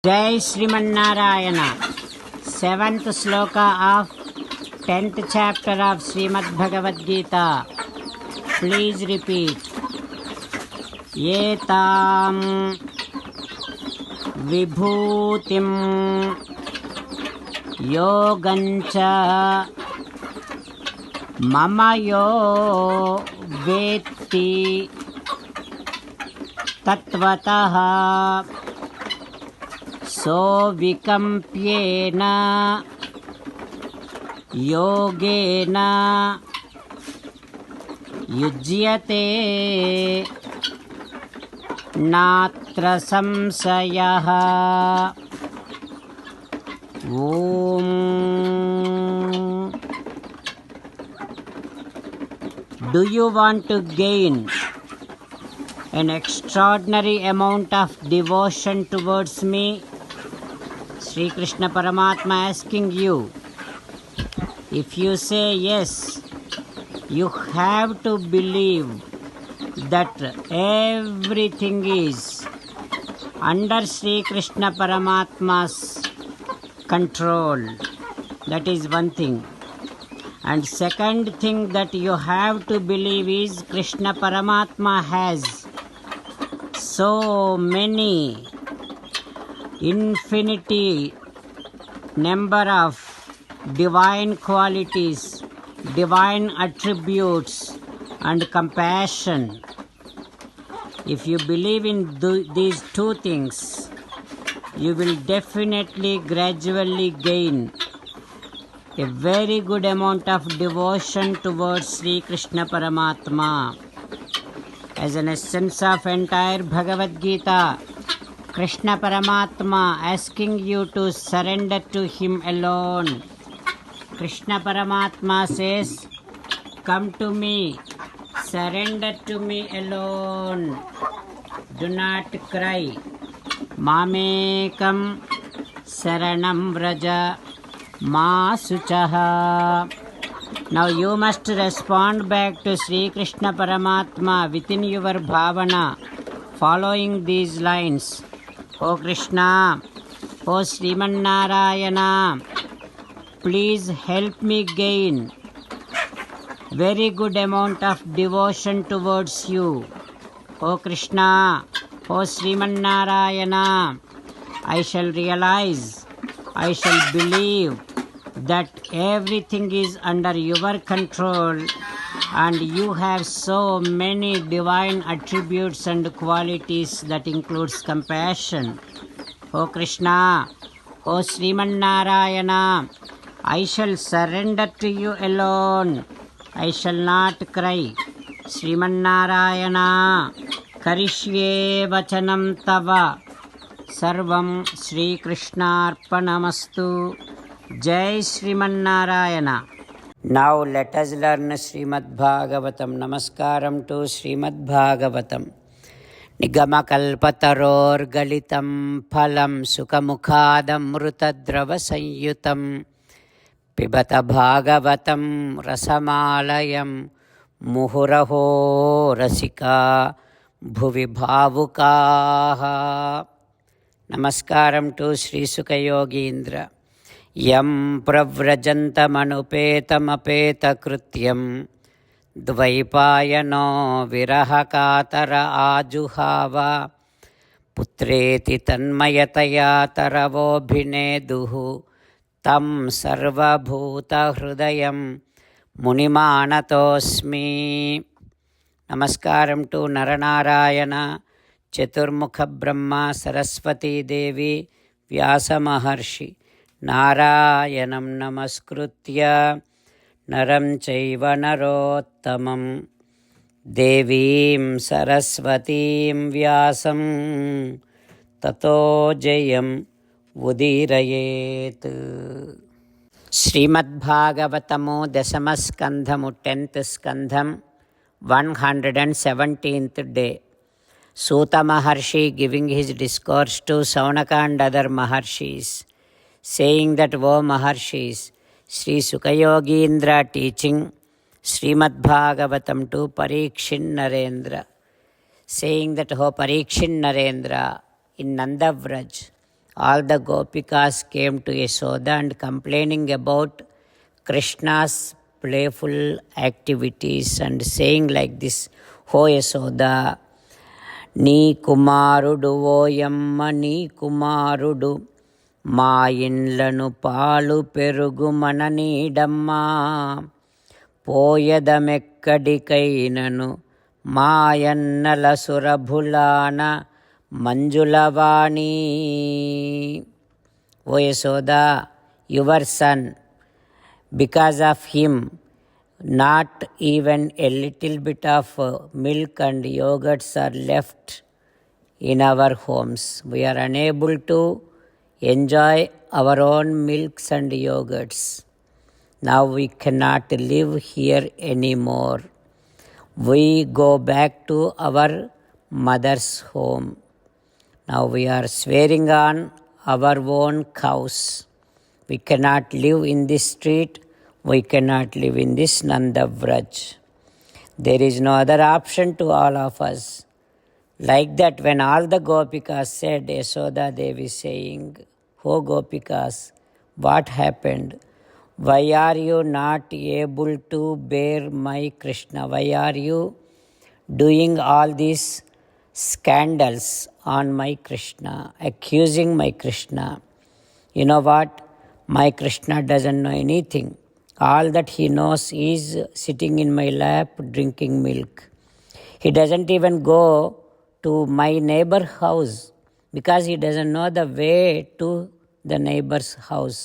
Jai Srimannarayana. 7th sloka of 10th chapter of Srimad Bhagavad Gita. Please repeat. Etam vibhutim yogancha mama yo vetti tattvataha so vikampyena yogena yujyate natra samsayah. Om. Do you want to gain an extraordinary amount of devotion towards me? Sri Krishna Paramatma asking you. If you say yes, you have to believe that everything is under Sri Krishna Paramatma's control. That is one thing. And second thing that you have to believe is Krishna Paramatma has so many infinity number of divine qualities, divine attributes and compassion. If you believe in these two things, you will definitely gradually gain a very good amount of devotion towards Sri Krishna Paramatma. As an essence of entire Bhagavad Gita, Krishna Paramatma asking you to surrender to him alone. Krishna Paramatma says, come to me, surrender to me alone. Do not cry. Mamekam saranam vraja ma suchaha. Now you must respond back to Sri Krishna Paramatma within your bhavana, following these lines. O Krishna, O Srimannarayana, please help me gain very good amount of devotion towards you. O Krishna, O Srimannarayana, I shall realize, I shall believe that everything is under your control and you have so many divine attributes and qualities that includes compassion. O Krishna, O Srimannarayana, I shall surrender to you alone. I shall not cry. Srimannarayana, karishye vachanam tava. Sarvam Sri Krishnarpanamastu. Jai Srimannarayana. Now let us learn Srimad Bhagavatam. Namaskaram to Srimad Bhagavatam. Nigamakalpataror galitam phalam sukamukhadam mrutadrava sanyutam pibata bhagavatam rasamalayam muhuraho rasika bhuvi bhavukaha. Namaskaram to Sri Sukayogindra. Yam pravrajantamanupetamakrutyam dvaipayano virahakatara ajuhava putreti tanmayataya taravobhineduhu tam sarvabhuta hrudayam munimanatosmi. Namaskaram to Naranarayana, Chaturmukha Brahma, Saraswati Devi, Vyasa Maharshi. Narayanam namaskritya naram chaiva narottamam devim saraswatim vyasam tato jayam udirayet. Srimad Bhagavatamu Dasamaskandhamu 10th Skandham 117th day. Suta Maharshi giving his discourse to Saunaka and other Maharshis, saying that, O Maharshis, Sri Sukayogindra teaching Srimad Bhagavatam to Parikshin Narendra, saying that, O Parikshin Narendra, in Nandavraj, all the Gopikas came to Yasoda and complaining about Krishna's playful activities and saying like this, "Ho Yasoda, నీ కుమారుడు ఓయమ్మ నీ కుమారుడు, మా ఇండ్లను పాలు పెరుగు మన నీడమ్మా, పోయదమెక్కడికైనను మాయన్నల సురభులాన Manjulavani." O Yasoda, your son, because of him, not even a little bit of milk and yogurts are left in our homes. We are unable to enjoy our own milks and yogurts. Now we cannot live here anymore. We go back to our mother's home. Now we are swearing on our own cows. We cannot live in this street. We cannot live in this Nandavraj. There is no other option to all of us. Like that, when all the Gopikas said, Yasoda Devi saying, "Oh Gopikas, what happened? Why are you not able to bear my Krishna? Why are you doing all these scandals on my Krishna, accusing my Krishna?" You know what? My Krishna doesn't know anything. All that he knows is sitting in my lap drinking milk. He doesn't even go to my neighbor house because he doesn't know the way to the neighbor's house.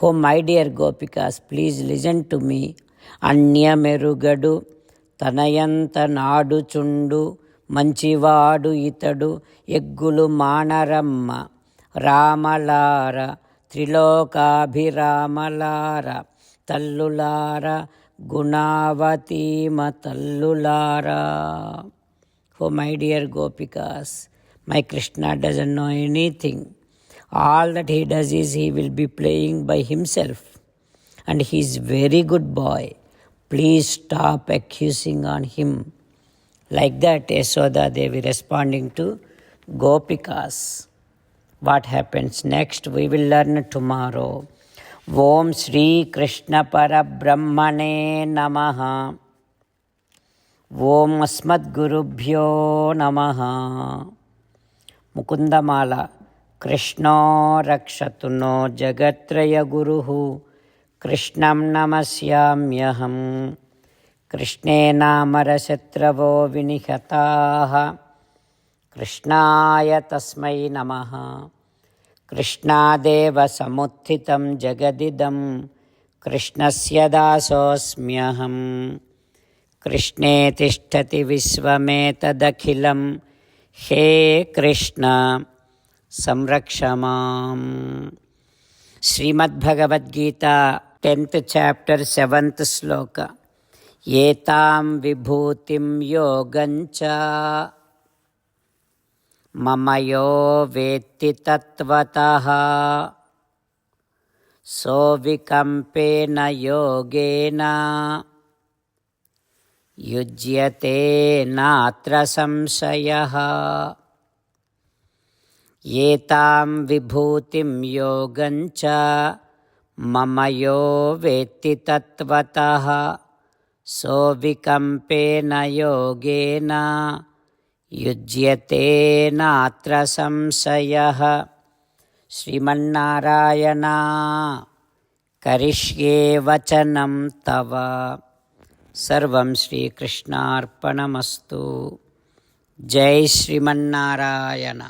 Oh my dear Gopikas, please listen to me. Anya merugadu tanayanta naadu chundu మంచివాడు ఇతడు ఎగ్గులు మానరమ్మ రామలార త్రిలోకాభిరామలార తల్లులార గుణావతీమ తల్లులారా. Oh my dear Gopikas, my Krishna doesn't know anything. All that he does is he will be playing by himself. And he is very good boy. Please stop accusing on him. Like that, Yasoda Devi responding to Gopikas. What happens next, we will learn tomorrow. Om Shri Krishna Parabrahmane Namaha. Om Asmadgurubhyo Namaha. Mukundamala. Krishno Rakshatu no Jagatraya Guruhu. Krishnam Namasyamyaham. Krishne Namarashatravo Vinihataha. Krishnaya Tasmai Namaha. Krishnadeva Samuthitam Jagadidam. Krishnasya Dasosmyaham. Krishne Tishtati Visvametadakhilam. He Krishna Samrakshamam. Srimad Bhagavad Gita, 10th chapter, 7th sloka. Etam vibhutim yogancha mamayo vetti tattvataha sovikampena yogena yujyate natra samsayaha. Etam vibhutim yogancha mamayo vetti tattvataha sovikampena yogena yujyate natra samsayaha. Srimannarayana karishye vachanam tava. Sarvam Shri Krishnarpanamastu. Jai Srimannarayana.